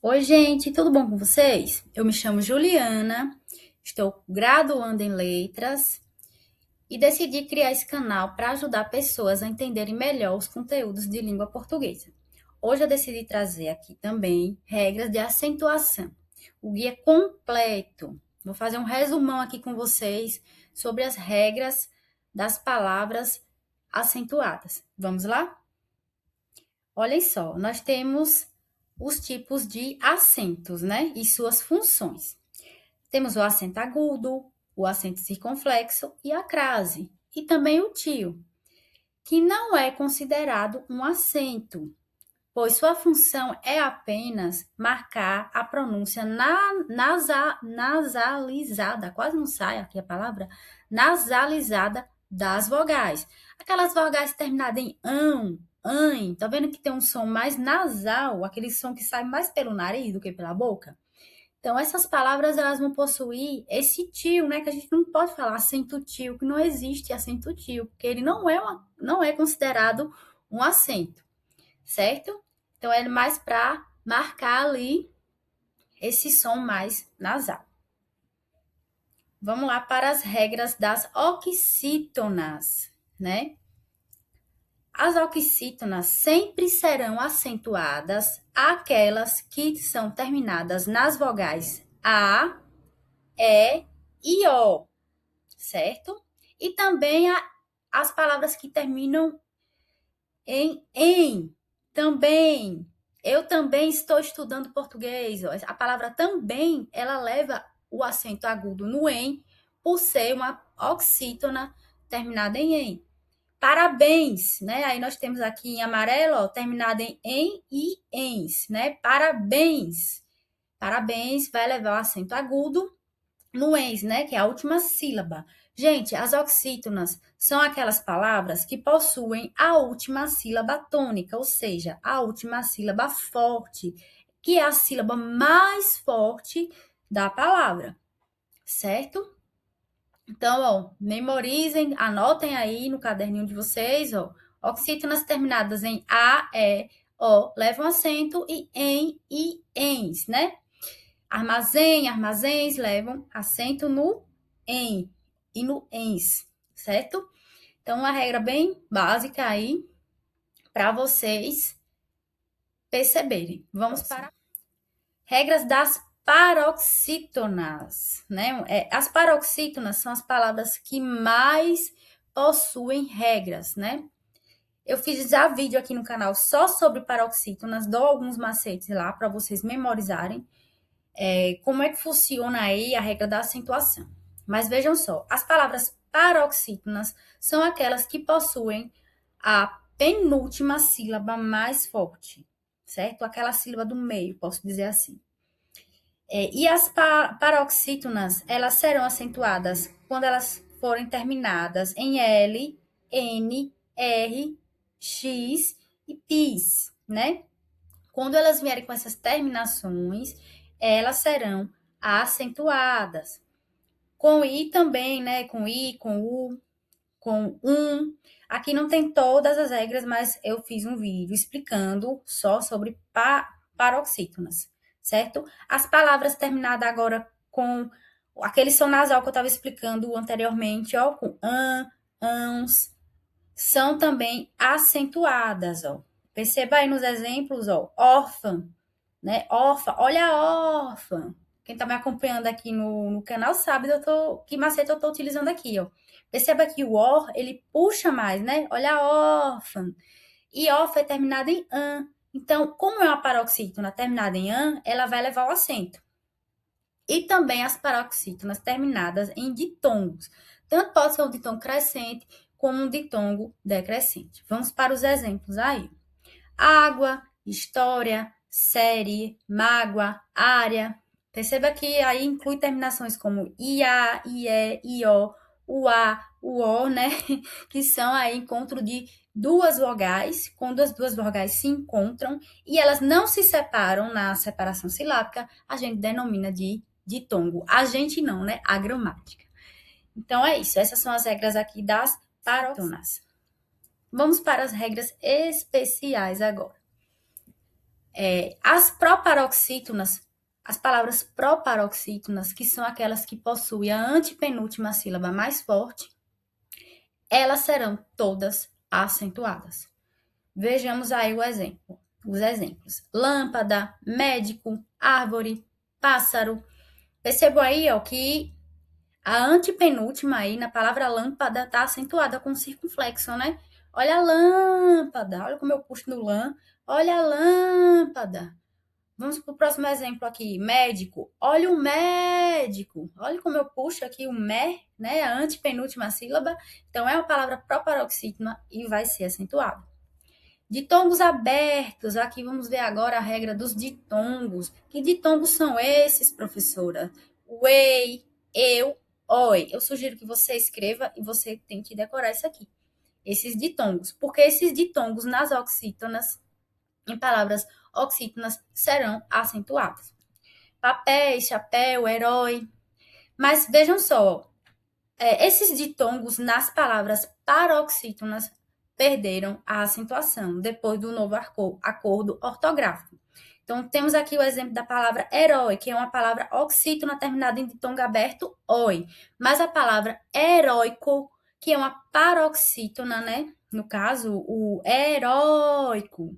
Oi, gente, tudo bom com vocês? Eu me chamo Juliana, estou graduando em letras e decidi criar esse canal para ajudar pessoas a entenderem melhor os conteúdos de língua portuguesa. Hoje eu decidi trazer aqui também regras de acentuação, o guia completo. Vou fazer um resumão aqui com vocês sobre as regras das palavras acentuadas. Vamos lá? Olhem só, nós temos os tipos de acentos, né? E suas funções. Temos o acento agudo, o acento circunflexo e a crase. E também o tio, que não é considerado um acento, pois sua função é apenas marcar a pronúncia nasalizada, quase não sai aqui a palavra, nasalizada das vogais. Aquelas vogais terminadas em ãe, tá vendo que tem um som mais nasal, aquele som que sai mais pelo nariz do que pela boca? Então, essas palavras, elas vão possuir esse tio, né? Que a gente não pode falar acento tio, que não existe acento tio, porque ele não é considerado um acento, certo? Então, é mais para marcar ali esse som mais nasal. Vamos lá para as regras das oxítonas, né? As oxítonas sempre serão acentuadas aquelas que são terminadas nas vogais A, E e O, certo? E também as palavras que terminam em também. Eu também estou estudando português. A palavra também, ela leva o acento agudo no em, por ser uma oxítona terminada em. Parabéns, né? Aí nós temos aqui em amarelo, ó, terminado em e ens, né? Parabéns. Parabéns vai levar o acento agudo no ens, né? Que é a última sílaba. Gente, as oxítonas são aquelas palavras que possuem a última sílaba tônica, ou seja, a última sílaba forte, que é a sílaba mais forte da palavra, certo? Então, ó, memorizem, anotem aí no caderninho de vocês, ó. Oxítonas terminadas em A, E, O levam acento e em e ens, né? Armazém, armazéns levam acento no em e no ens, certo? Então, uma regra bem básica aí para vocês perceberem. Vamos para regras das paroxítonas, né? As paroxítonas são as palavras que mais possuem regras, né? Eu fiz já vídeo aqui no canal só sobre paroxítonas, dou alguns macetes lá para vocês memorizarem como é que funciona aí a regra da acentuação. Mas vejam só, as palavras paroxítonas são aquelas que possuem a penúltima sílaba mais forte, certo? Aquela sílaba do meio, posso dizer assim. E as paroxítonas, elas serão acentuadas quando elas forem terminadas em L, N, R, X e PIS, né? Quando elas vierem com essas terminações, elas serão acentuadas. Com I também, né? Com I, com U, com Aqui não tem todas as regras, mas eu fiz um vídeo explicando só sobre paroxítonas, certo? As palavras terminadas agora com aquele som nasal que eu estava explicando anteriormente, ó, com ãos, são também acentuadas, ó. Perceba aí nos exemplos, ó, órfã, né? Órfã, olha a órfã. Quem tá me acompanhando aqui no canal sabe que macete eu tô utilizando aqui, ó. Perceba que o or, ele puxa mais, né? Olha a órfã. E órfã é terminada em an. Então, como é uma paroxítona terminada em an, ela vai levar o acento. E também as paroxítonas terminadas em ditongos. Tanto pode ser um ditongo crescente como um ditongo decrescente. Vamos para os exemplos aí. Água, história, série, mágoa, área. Perceba que aí inclui terminações como ia, ie, ió, uá, uó, né? Que são aí encontro de duas vogais, quando as duas vogais se encontram e elas não se separam na separação silábica, a gente denomina de ditongo. A gente não, né? A gramática. Então é isso. Essas são as regras aqui das paroxítonas. Vamos para as regras especiais agora. As proparoxítonas, as palavras proparoxítonas, que são aquelas que possuem a antepenúltima sílaba mais forte, elas serão todas acentuadas. Vejamos aí os exemplos. Lâmpada, médico, árvore, pássaro. Percebam aí, ó, que a antepenúltima aí na palavra lâmpada está acentuada com circunflexo, né? Olha a lâmpada, olha como eu puxo no lã. Olha a lâmpada. Vamos para o próximo exemplo aqui. Médico. Olha o médico. Olha como eu puxo aqui o mé, né? A antepenúltima sílaba. Então, é uma palavra proparoxítona e vai ser acentuado. Ditongos abertos. Aqui vamos ver agora a regra dos ditongos. Que ditongos são esses, professora? Ei, eu, oi. Eu sugiro que você escreva e você tente decorar isso aqui. Esses ditongos. Porque esses ditongos nas oxítonas, em palavras oxítonas, serão acentuados. Papéis, chapéu, herói. Mas vejam só, esses ditongos nas palavras paroxítonas perderam a acentuação depois do novo acordo ortográfico. Então, temos aqui o exemplo da palavra herói, que é uma palavra oxítona terminada em ditongo aberto, oi. Mas a palavra heróico, que é uma paroxítona, né? No caso, o heróico.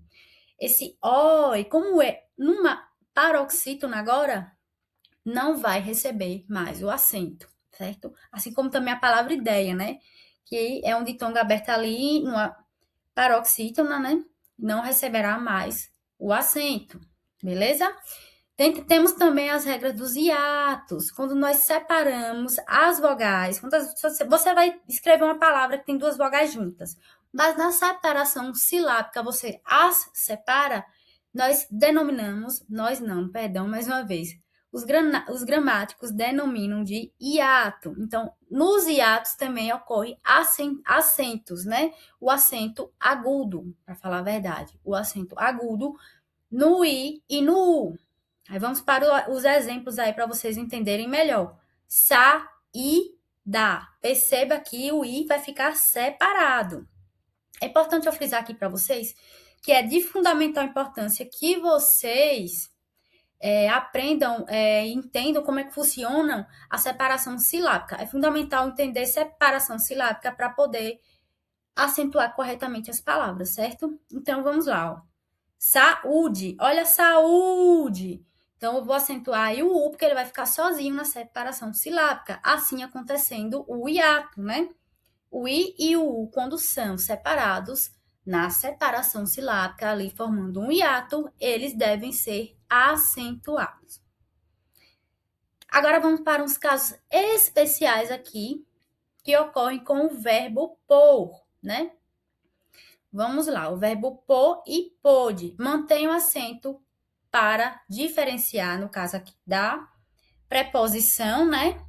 Esse oi, como é numa paroxítona agora, não vai receber mais o acento, certo? Assim como também a palavra ideia, né? Que é um ditongo aberto ali, numa paroxítona, né? Não receberá mais o acento, beleza? Temos também as regras dos hiatos. Quando nós separamos as vogais, você vai escrever uma palavra que tem duas vogais juntas, mas na separação silábica você as separa, nós denominamos, nós não, perdão, mais uma vez, os gramáticos denominam de hiato. Então, nos hiatos também ocorre acentos, né? O acento agudo, para falar a verdade, o acento agudo no i e no u. Aí vamos para os exemplos aí para vocês entenderem melhor. Sa, i, da. Perceba que o i vai ficar separado. É importante eu frisar aqui para vocês que é de fundamental importância que vocês aprendam e entendam como é que funciona a separação silábica. É fundamental entender separação silábica para poder acentuar corretamente as palavras, certo? Então, vamos lá. Ó. Saúde. Olha, saúde. Então, eu vou acentuar aí o U, porque ele vai ficar sozinho na separação silábica. Assim acontecendo o hiato, né? O I e o U, quando são separados na separação silábica, ali formando um hiato, eles devem ser acentuados. Agora vamos para uns casos especiais aqui, que ocorrem com o verbo por, né? Vamos lá, o verbo por e pôde. Mantém o acento para diferenciar, no caso aqui, da preposição, né?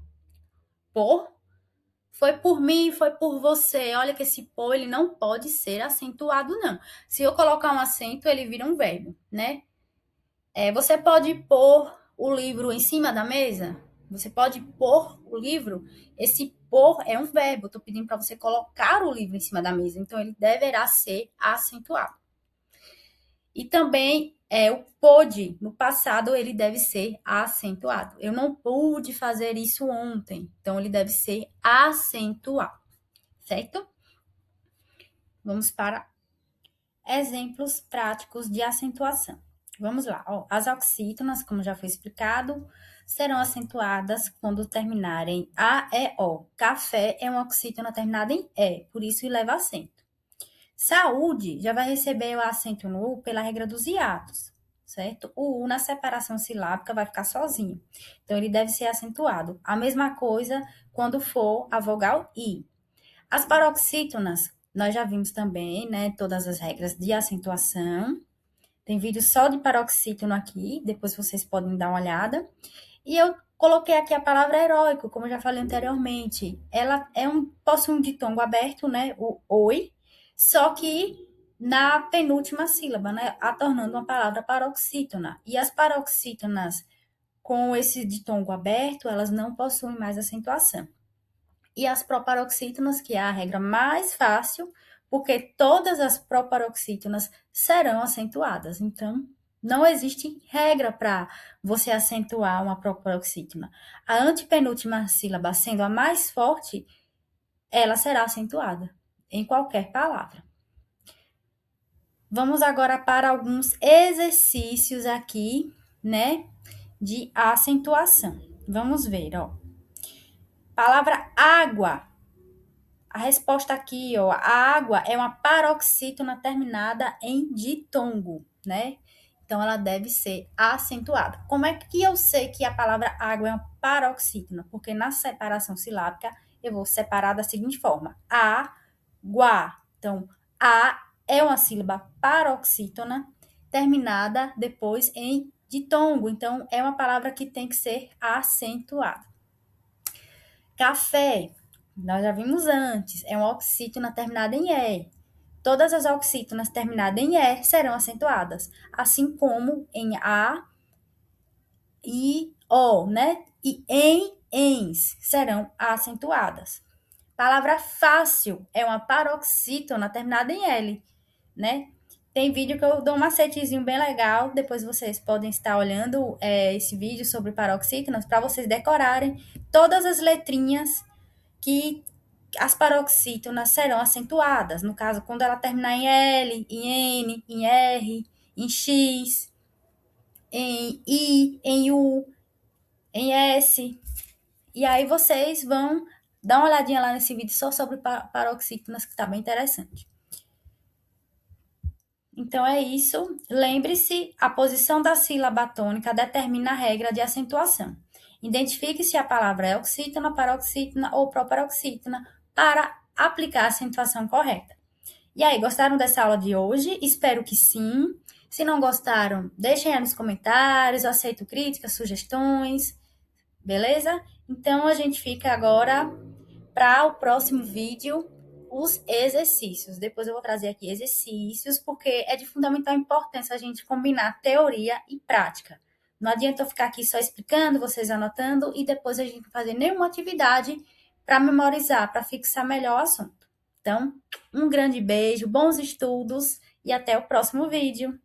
Por. Foi por mim, foi por você. Olha que esse por, ele não pode ser acentuado, não. Se eu colocar um acento, ele vira um verbo, né? Você pode pôr o livro em cima da mesa? Você pode pôr o livro? Esse pôr é um verbo. Estou pedindo para você colocar o livro em cima da mesa. Então, ele deverá ser acentuado. E também o pôde, no passado, ele deve ser acentuado. Eu não pude fazer isso ontem. Então, ele deve ser acentuado. Certo? Vamos para exemplos práticos de acentuação. Vamos lá. Ó, as oxítonas, como já foi explicado, serão acentuadas quando terminarem A, E, O. Café é uma oxítona terminada em E, por isso leva acento. Saúde já vai receber o acento no U pela regra dos hiatos, certo? O U na separação silábica vai ficar sozinho. Então, ele deve ser acentuado. A mesma coisa quando for a vogal I. As paroxítonas, nós já vimos também, né? Todas as regras de acentuação. Tem vídeo só de paroxítono aqui, depois vocês podem dar uma olhada. E eu coloquei aqui a palavra heróico, como eu já falei anteriormente. Ela possui um ditongo aberto, né? O oi, só que na penúltima sílaba, né? A tornando uma palavra paroxítona. E as paroxítonas com esse ditongo aberto, elas não possuem mais acentuação. E as proparoxítonas, que é a regra mais fácil, porque todas as proparoxítonas serão acentuadas. Então, Não existe regra para você acentuar uma proparoxítona. A antepenúltima sílaba sendo a mais forte, ela será acentuada em qualquer palavra. Vamos agora para alguns exercícios aqui, né, de acentuação. Vamos ver, ó. Palavra água. A resposta aqui, ó, a água é uma paroxítona terminada em ditongo, né? Então, ela deve ser acentuada. Como é que eu sei que a palavra água é uma paroxítona? Porque na separação silábica, eu vou separar da seguinte forma. Água. Então, a é uma sílaba paroxítona terminada depois em ditongo. Então, é uma palavra que tem que ser acentuada. Café, nós já vimos antes, é uma oxítona terminada em E. Todas as oxítonas terminadas em E serão acentuadas, assim como em A e O, né? E em, ens serão acentuadas. Palavra fácil é uma paroxítona terminada em L, né? Tem vídeo que eu dou um macetezinho bem legal, depois vocês podem estar olhando esse vídeo sobre paroxítonas para vocês decorarem todas as letrinhas que as paroxítonas serão acentuadas. No caso, quando ela terminar em L, em N, em R, em X, em I, em U, em S. E aí vocês vão dar uma olhadinha lá nesse vídeo só sobre paroxítonas, que está bem interessante. Então é isso. Lembre-se, a posição da sílaba tônica determina a regra de acentuação. Identifique se a palavra é oxítona, paroxítona ou proparoxítona para aplicar a acentuação correta. E aí, gostaram dessa aula de hoje? Espero que sim. Se não gostaram, deixem aí nos comentários, eu aceito críticas, sugestões, beleza? Então, a gente fica agora para o próximo vídeo, os exercícios. Depois eu vou trazer aqui exercícios, porque é de fundamental importância a gente combinar teoria e prática. Não adianta eu ficar aqui só explicando, vocês anotando, e depois a gente não fazer nenhuma atividade para memorizar, para fixar melhor o assunto. Então, um grande beijo, bons estudos e até o próximo vídeo.